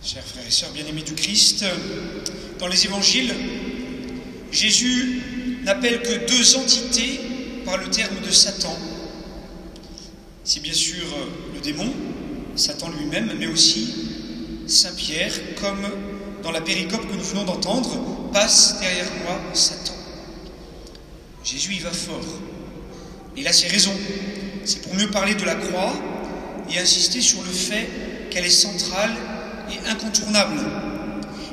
Chers frères et sœurs bien-aimés du Christ, dans les évangiles, Jésus n'appelle que deux entités par le terme de Satan. C'est bien sûr le démon, Satan lui-même, mais aussi Saint Pierre, comme dans la péricope que nous venons d'entendre, passe derrière moi Satan. Jésus y va fort. Et il a ses raisons. C'est pour mieux parler de la croix et insister sur le fait qu'elle est centrale et incontournable.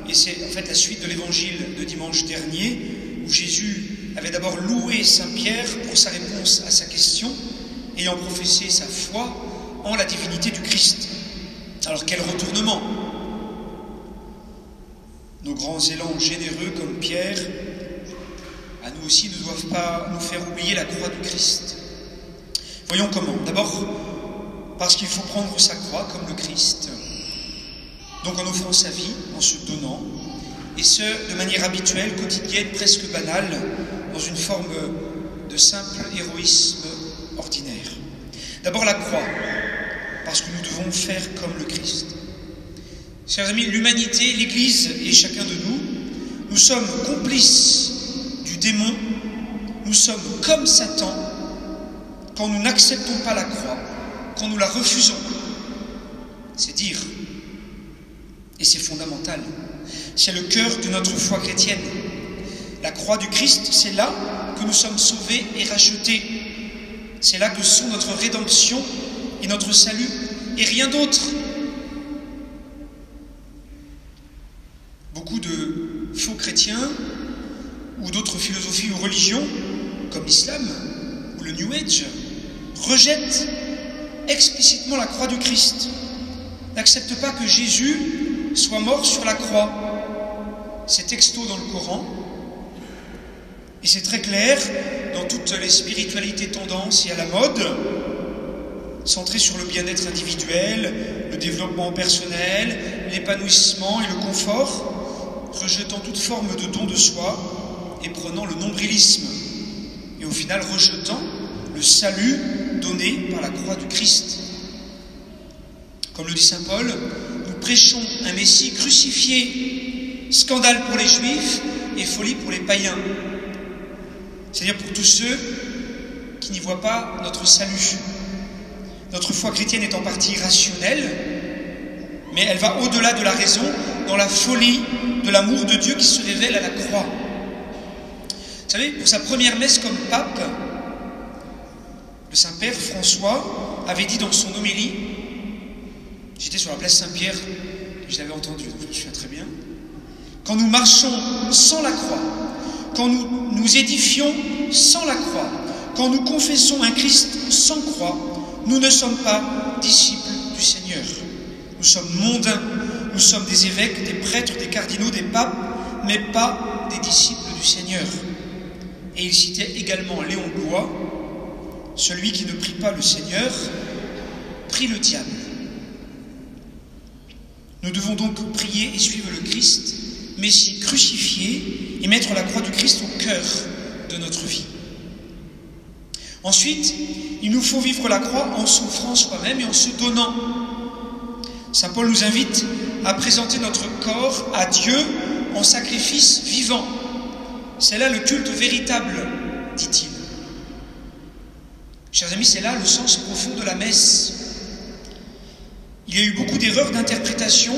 Et c'est en fait la suite de l'évangile de dimanche dernier, où Jésus avait d'abord loué Saint Pierre pour sa réponse à sa question, ayant professé sa foi en la divinité du Christ. Alors quel retournement! Nos grands élans généreux comme Pierre, à nous aussi, ne doivent pas nous faire oublier la croix du Christ. Voyons comment. D'abord, parce qu'il faut prendre sa croix comme le Christ, donc en offrant sa vie, en se donnant, et ce, de manière habituelle, quotidienne, presque banale, dans une forme de simple héroïsme ordinaire. D'abord la croix, parce que nous devons faire comme le Christ. Chers amis, l'humanité, l'Église et chacun de nous, nous sommes complices du démon, nous sommes comme Satan quand nous n'acceptons pas la croix, quand nous la refusons. C'est dire, et c'est fondamental, c'est le cœur de notre foi chrétienne. La croix du Christ, c'est là que nous sommes sauvés et rachetés. C'est là que sont notre rédemption et notre salut, et rien d'autre. Beaucoup de faux chrétiens, ou d'autres philosophies ou religions, comme l'islam ou le New Age, rejettent explicitement la croix du Christ, n'acceptent pas que Jésus soit mort sur la croix. C'est texto dans le Coran, et c'est très clair dans toutes les spiritualités tendances et à la mode, centrées sur le bien-être individuel, le développement personnel, l'épanouissement et le confort, rejetant toute forme de don de soi et prenant le nombrilisme, et au final rejetant le salut donné par la croix du Christ. Comme le dit saint Paul, nous prêchons un Messie crucifié, scandale pour les Juifs et folie pour les païens. C'est-à-dire pour tous ceux qui n'y voient pas notre salut. Notre foi chrétienne est en partie rationnelle, mais elle va au-delà de la raison, dans la folie de l'amour de Dieu qui se révèle à la croix. Vous savez, pour sa première messe comme pape, le Saint-Père François avait dit dans son homélie, j'étais sur la place Saint-Pierre, je l'avais entendu, donc je me souviens très bien, quand nous marchons sans la croix, quand nous nous édifions sans la croix, quand nous confessons un Christ sans croix, nous ne sommes pas disciples du Seigneur. Nous sommes mondains, nous sommes des évêques, des prêtres, des cardinaux, des papes, mais pas des disciples du Seigneur. Et il citait également Léon Bloy, celui qui ne prie pas le Seigneur, prie le diable. Nous devons donc prier et suivre le Christ, Messie crucifié, et mettre la croix du Christ au cœur de notre vie. Ensuite, il nous faut vivre la croix en s'offrant soi-même et en se donnant. Saint Paul nous invite à présenter notre corps à Dieu en sacrifice vivant. C'est là le culte véritable, dit-il. Chers amis, c'est là le sens profond de la messe. Il y a eu beaucoup d'erreurs d'interprétation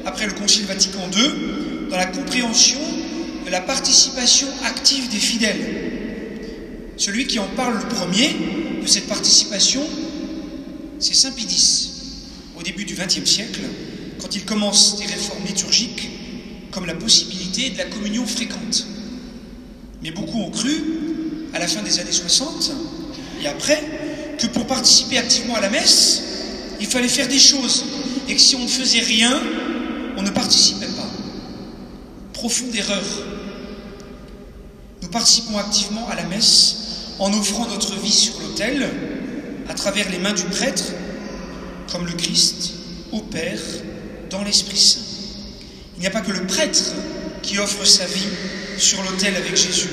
après le Concile Vatican II dans la compréhension de la participation active des fidèles. Celui qui en parle le premier de cette participation, c'est Saint Pie X, au début du XXe siècle, quand il commence des réformes liturgiques comme la possibilité de la communion fréquente. Mais beaucoup ont cru, à la fin des années 60 et après, que pour participer activement à la messe, il fallait faire des choses, et que si on ne faisait rien, on ne participait pas. Profonde erreur. Nous participons activement à la messe en offrant notre vie sur l'autel, à travers les mains du prêtre, comme le Christ opère dans l'Esprit Saint. Il n'y a pas que le prêtre qui offre sa vie sur l'autel avec Jésus,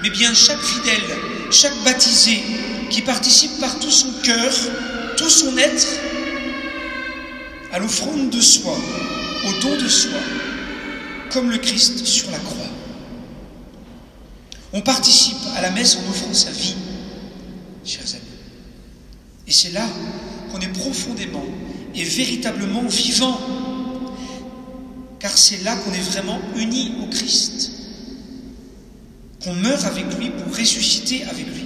mais bien chaque fidèle, chaque baptisé, qui participe par tout son cœur, tout son être, à l'offrande de soi, au don de soi, comme le Christ sur la croix. On participe à la messe en offrant sa vie, chers amis. Et c'est là qu'on est profondément et véritablement vivant, car c'est là qu'on est vraiment unis au Christ, qu'on meurt avec lui pour ressusciter avec lui.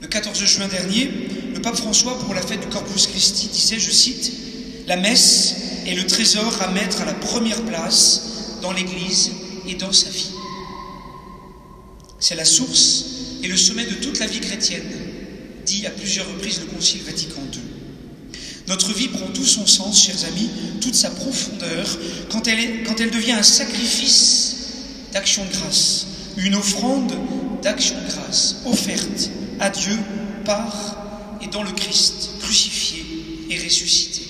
Le 14 juin dernier, le pape François, pour la fête du Corpus Christi, disait, je cite, « La messe est le trésor à mettre à la première place dans l'Église et dans sa vie. » C'est la source et le sommet de toute la vie chrétienne, dit à plusieurs reprises le Concile Vatican II. Notre vie prend tout son sens, chers amis, toute sa profondeur, quand elle devient un sacrifice d'action de grâce, une offrande d'action de grâce, offerte à Dieu par et dans le Christ, crucifié et ressuscité.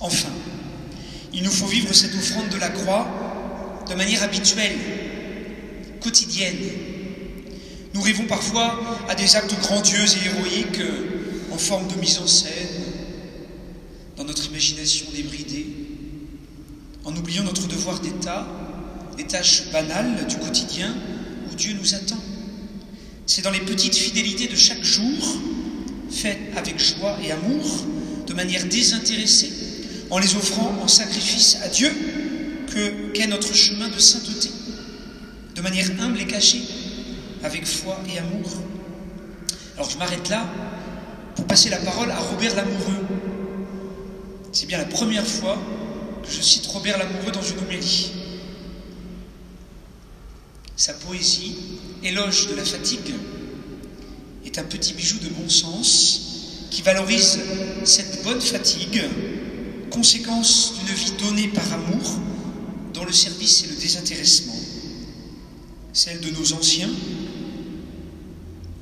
Enfin, il nous faut vivre cette offrande de la croix de manière habituelle, quotidienne. Nous rêvons parfois à des actes grandieux et héroïques en forme de mise en scène, dans notre imagination débridée, en oubliant notre devoir d'État, les tâches banales du quotidien où Dieu nous attend. C'est dans les petites fidélités de chaque jour, faites avec joie et amour, de manière désintéressée, en les offrant en sacrifice à Dieu, qu'est notre chemin de sainteté, de manière humble et cachée, avec foi et amour. Alors je m'arrête là pour passer la parole à Robert Lamoureux. C'est bien la première fois que je cite Robert Lamoureux dans une homélie. Sa poésie, Éloge de la fatigue, est un petit bijou de bon sens qui valorise cette bonne fatigue, conséquence d'une vie donnée par amour, dans le service et le désintéressement. Celle de nos anciens,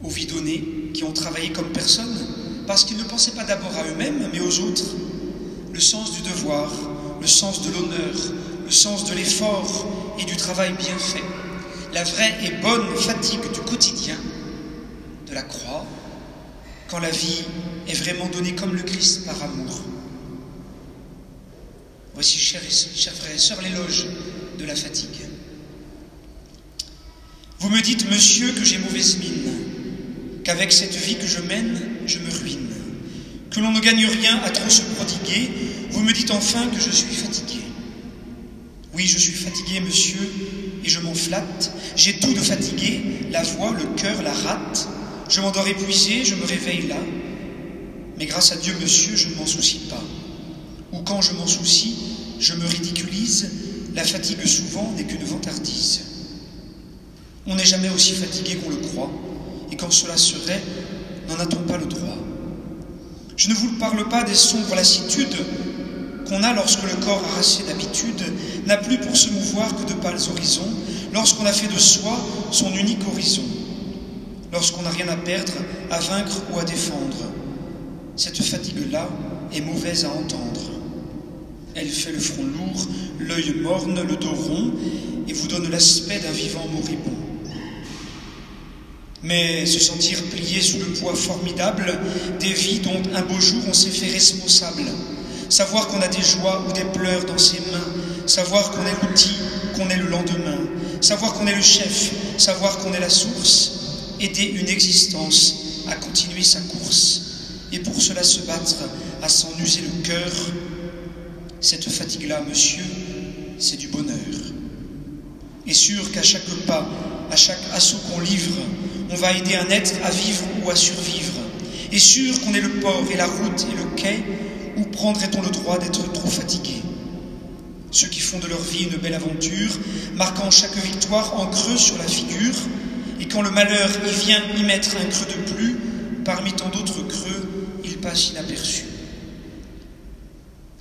aux vies données, qui ont travaillé comme personne, parce qu'ils ne pensaient pas d'abord à eux-mêmes, mais aux autres. Le sens du devoir, le sens de l'honneur, le sens de l'effort et du travail bien fait. La vraie et bonne fatigue du quotidien, de la croix, quand la vie est vraiment donnée comme le Christ par amour. Voici, chers frères et sœurs, l'éloge de la fatigue. Vous me dites, monsieur, que j'ai mauvaise mine, qu'avec cette vie que je mène, je me ruine, que l'on ne gagne rien à trop se prodiguer. Vous me dites enfin que je suis fatigué. Oui, je suis fatigué, monsieur, et je m'en flatte. J'ai tout de fatigué, la voix, le cœur, la rate. Je m'endors épuisé, je me réveille là. Mais grâce à Dieu, monsieur, je ne m'en soucie pas. Ou quand je m'en soucie, je me ridiculise. La fatigue, souvent, n'est qu'une vantardise. On n'est jamais aussi fatigué qu'on le croit, et quand cela serait, n'en a-t-on pas le droit? Je ne vous parle pas des sombres lassitudes qu'on a lorsque le corps harassé d'habitude n'a plus pour se mouvoir que de pâles horizons, lorsqu'on a fait de soi son unique horizon, lorsqu'on n'a rien à perdre, à vaincre ou à défendre. Cette fatigue-là est mauvaise à entendre. Elle fait le front lourd, l'œil morne, le dos rond, et vous donne l'aspect d'un vivant moribond. Mais se sentir plié sous le poids formidable des vies dont un beau jour on s'est fait responsable, savoir qu'on a des joies ou des pleurs dans ses mains, savoir qu'on est l'outil, qu'on est le lendemain, savoir qu'on est le chef, savoir qu'on est la source, aider une existence à continuer sa course, et pour cela se battre à s'en user le cœur. Cette fatigue-là, monsieur, c'est du bonheur. Et sûr qu'à chaque pas, à chaque assaut qu'on livre, on va aider un être à vivre ou à survivre. Et sûr qu'on est le port et la route et le quai, où prendrait-on le droit d'être trop fatigué? Ceux qui font de leur vie une belle aventure, marquant chaque victoire en creux sur la figure, et quand le malheur y vient y mettre un creux de plus, parmi tant d'autres creux, il passe inaperçu.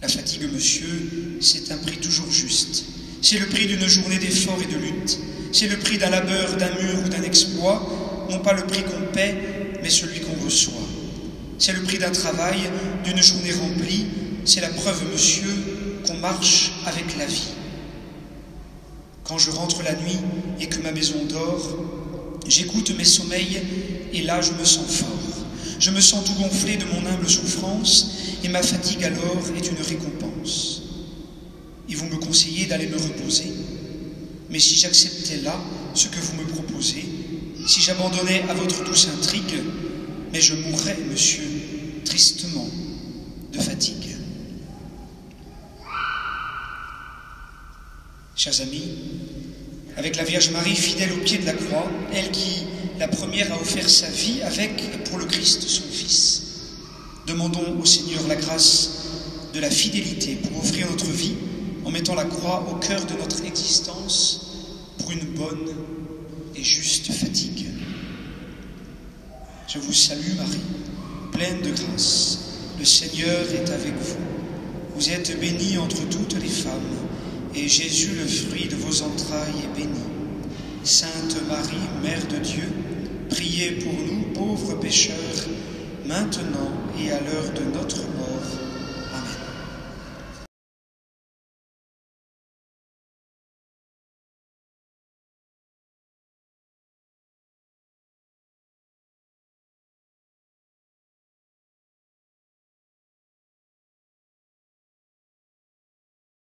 La fatigue, monsieur, c'est un prix toujours juste. C'est le prix d'une journée d'effort et de lutte. C'est le prix d'un labeur, d'un mur ou d'un exploit, non pas le prix qu'on paie, mais celui qu'on reçoit. C'est le prix d'un travail, d'une journée remplie. C'est la preuve, monsieur, qu'on marche avec la vie. Quand je rentre la nuit et que ma maison dort, j'écoute mes sommeils et là je me sens fort. Je me sens tout gonflé de mon humble souffrance et ma fatigue alors est une récompense. et vous me conseillez d'aller me reposer. Mais si j'acceptais là ce que vous me proposez, si j'abandonnais à votre douce intrigue, mais je mourrais, monsieur, tristement, de fatigue. Chers amis, avec la Vierge Marie fidèle au pied de la croix, elle qui, la première, a offert sa vie avec et pour le Christ, son Fils, demandons au Seigneur la grâce de la fidélité pour offrir notre vie en mettant la croix au cœur de notre existence pour une bonne et juste fatigue. Je vous salue Marie, pleine de grâce. Le Seigneur est avec vous. Vous êtes bénie entre toutes les femmes, et Jésus, le fruit de vos entrailles, est béni. Sainte Marie, Mère de Dieu, priez pour nous pauvres pécheurs, maintenant et à l'heure de notre mort.